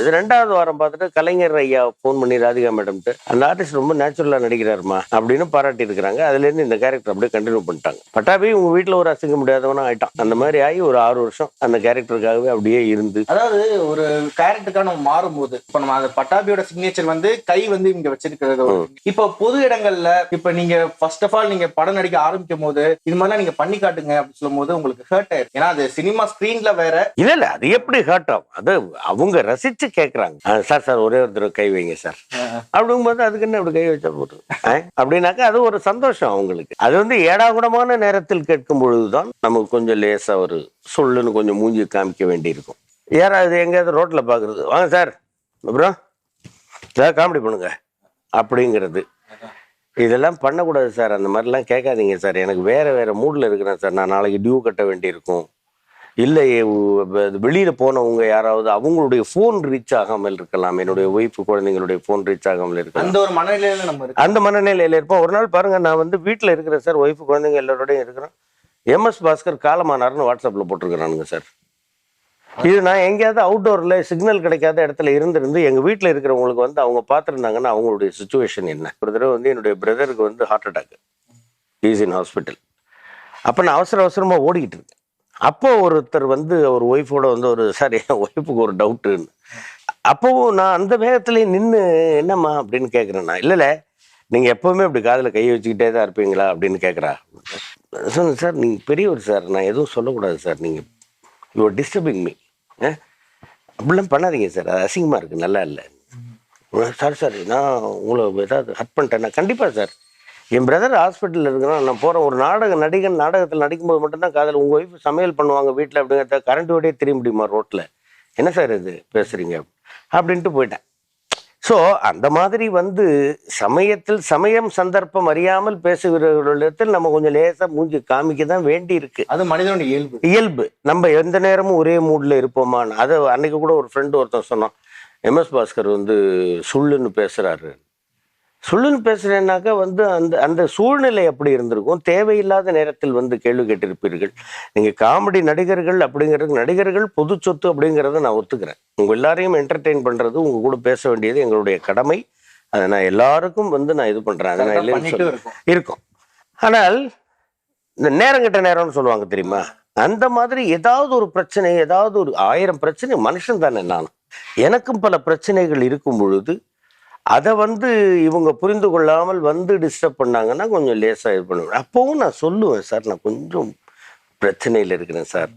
இது 2வது வாரம் பார்த்துட்டு கலைஞர் ஐயா ஃபோன் பண்ணி ராதிகா மேடம்ட்டு அந்த ஆர்டிஸ்ட் ரொம்ப நேச்சுரலா நடிக்கிறாருமா அப்படின்னு பாராட்டி இருக்கிறாங்க. அதுல இருந்து இந்த கேரக்டர் அப்படியே கண்டினியூ பண்ணிட்டாங்க. பட்டாபி உங்க வீட்டுல ஒரு அசிங்க முடியாதவனா ஆயிட்டான். அந்த மாதிரி ஆகி ஒரு 6 வருஷம் அந்த கேரக்டருக்காகவே அப்படியே இருந்து, அதாவது ஒரு கேரக்டருக்காக நம்ம மாறும்போது இப்ப நம்ம அந்த பட்டாபியோட சிக்னேச்சர் வந்து கை வந்து இங்க வச்சிருக்கிறது. இப்ப பொது இடங்கள்ல இப்ப நீங்க ஃபர்ஸ்ட் ஆஃப் ஆல் நீங்க படம் நடிக்க ஆரம்பிக்கும் போது இது மாதிரிலாம் நீங்க பண்ணி காட்டுங்க அப்படின்னு சொல்லும் போது உங்களுக்கு ஹர்ட் ஆயிருக்கு. ஏன்னா அது சினிமா ஸ்கிரீன்ல வேற. இல்ல அது எப்படி ஹர்ட் ஆகும்? அது அவங்க ரசிச்சு கேட்கறாங்க. சார் ஒரே ஒரு தடவை கை வைங்க சார் அப்படிங்கும்போது அதுக்கு என்ன அப்படி கை வச்சா போட்டு அப்படின்னாக்கா அது ஒரு சந்தோஷம் அவங்களுக்கு. அது வந்து ஏடாகுடமான நேரத்தில் கேட்கும் பொழுதுதான் நமக்கு கொஞ்சம் லேசா ஒரு சொல்லுன்னு கொஞ்சம் மூஞ்சி காமிக்க வேண்டி இருக்கும். யாராவது எங்கேயாவது ரோட்ல பாக்குறது, வாங்க சார் அப்புறம் சார் காமெடி பண்ணுங்க அப்படிங்கிறது, இதெல்லாம் பண்ணக்கூடாது சார். அந்த மாதிரிலாம் கேட்காதீங்க சார். எனக்கு வேற மூட்ல இருக்கிறேன் சார். நான் நாளைக்கு டியூ கட்ட வேண்டி இருக்கும். இல்லை வெளியில போனவங்க யாராவது அவங்களுடைய போன் ரீச் ஆகாமல் இருக்கலாம். என்னுடைய ஒய்ஃப் குழந்தைங்களுடைய போன் ரீச் ஆகாமல் இருக்கலாம். அந்த ஒரு மனநிலையில நம்ம அந்த மனநிலையில இருப்போம். ஒரு நாள் பாருங்க, நான் வந்து வீட்டுல இருக்கிறேன் சார், ஒய்ஃப் குழந்தைங்க எல்லாரோடையும் இருக்கிறேன். எம்எஸ் பாஸ்கர் காலமானார்னு வாட்ஸ்அப்ல போட்டிருக்கிறானுங்க சார். இது நான் எங்கேயாவது அவுட்டோர்ல சிக்னல் கிடைக்காத இடத்துல இருந்து எங்க வீட்டுல இருக்கிறவங்களுக்கு வந்து அவங்க பார்த்துருந்தாங்கன்னா அவங்களுடைய சுச்சுவேஷன் என்ன. ஒரு தடவை வந்து என்னுடைய பிரதருக்கு வந்து heart attack, is in hospital. அப்ப நான் அவசரமா ஓடிக்கிட்டு இருக்கேன். அப்போ ஒருத்தர் வந்து ஒரு ஒய்ஃபோட வந்து ஒரு சார் என் ஒய்ஃபுக்கு ஒரு டவுட்டுன்னு, அப்போவும் நான் அந்த வேகத்துல நின்று என்னம்மா அப்படின்னு கேட்குறேன்னா, இல்லைல்ல நீங்க எப்பவுமே இப்படி காதில் கையை வச்சுக்கிட்டே தான் இருப்பீங்களா அப்படின்னு கேட்குறா. சொன்னேன் சார் நீங்க பெரியவர் சார், நான் எதுவும் சொல்லக்கூடாது சார், நீங்க யூ ஆர் டிஸ்டர்பிங் மீ, அப்படிலாம் பண்ணாதீங்க சார், அது அசிங்கமா இருக்கு, நல்லா இல்லை சார். நான் உங்களை ஏதாவது ஹர்ட் பண்ணிட்டேன்னா கண்டிப்பாக சார், என் பிரதர் ஹாஸ்பிட்டலில் இருக்கிறான், நான் போகிறேன், ஒரு நாடகத்தில் நடிக்கும்போது மட்டும்தான் காதல் உங்கள் ஒய்ஃப் சமையல் பண்ணுவாங்க வீட்டில் அப்படிங்கிறத கரண்ட் ஓடியே தெரிய முடியுமா ரோட்டில், என்ன சார் இது பேசுகிறீங்க அப்படின்ட்டு போயிட்டேன். ஸோ அந்த மாதிரி வந்து சமயம் சந்தர்ப்பம் அறியாமல் பேசுகிறவர்களிடத்தில் நம்ம கொஞ்சம் லேசாக மூஞ்சி காமிக்க தான் வேண்டி இருக்கு. அது மனிதனுடைய இயல்பு. நம்ம எந்த நேரமும் ஒரே மூடில் இருப்போமான்னு. அதை அன்னைக்கு கூட ஒரு ஃப்ரெண்டு ஒருத்தன் சொன்னான், எம்எஸ் பாஸ்கர் வந்து சுள்ளுன்னு பேசுகிறாரு. சொல்லுன்னு பேசுறேன்னாக்கா வந்து அந்த சூழ்நிலை அப்படி இருந்திருக்கும். தேவையில்லாத நேரத்தில் வந்து கேள்வி கேட்டிருப்பீர்கள். நீங்க காமெடி நடிகர்கள் அப்படிங்கிறது, நடிகர்கள் பொது சொத்து அப்படிங்கிறத நான் ஒத்துக்கிறேன். உங்க எல்லாரையும் என்டர்டெயின் பண்றது, உங்க கூட பேச வேண்டியது எங்களுடைய கடமை. அதை நான் எல்லாருக்கும் வந்து நான் இது பண்றேன், அதை நான் இல்லைன்னு இருக்கும். ஆனால் இந்த நேரங்கெட்ட நேரம்னு சொல்லுவாங்க தெரியுமா, அந்த மாதிரி ஏதாவது ஒரு பிரச்சனை, ஏதாவது ஒரு 1000 பிரச்சனை, மனுஷன் தானே நானும், எனக்கும் பல பிரச்சனைகள் இருக்கும் பொழுது அதை வந்து இவங்க புரிந்து கொள்ளாமல் வந்து டிஸ்டர்ப் பண்ணாங்கன்னா கொஞ்சம் லேசாக இது பண்ணுவேன். அப்போவும் நான் சொல்லுவேன், சார் நான் கொஞ்சம் பிரச்சனையில் இருக்கிறேன் சார்,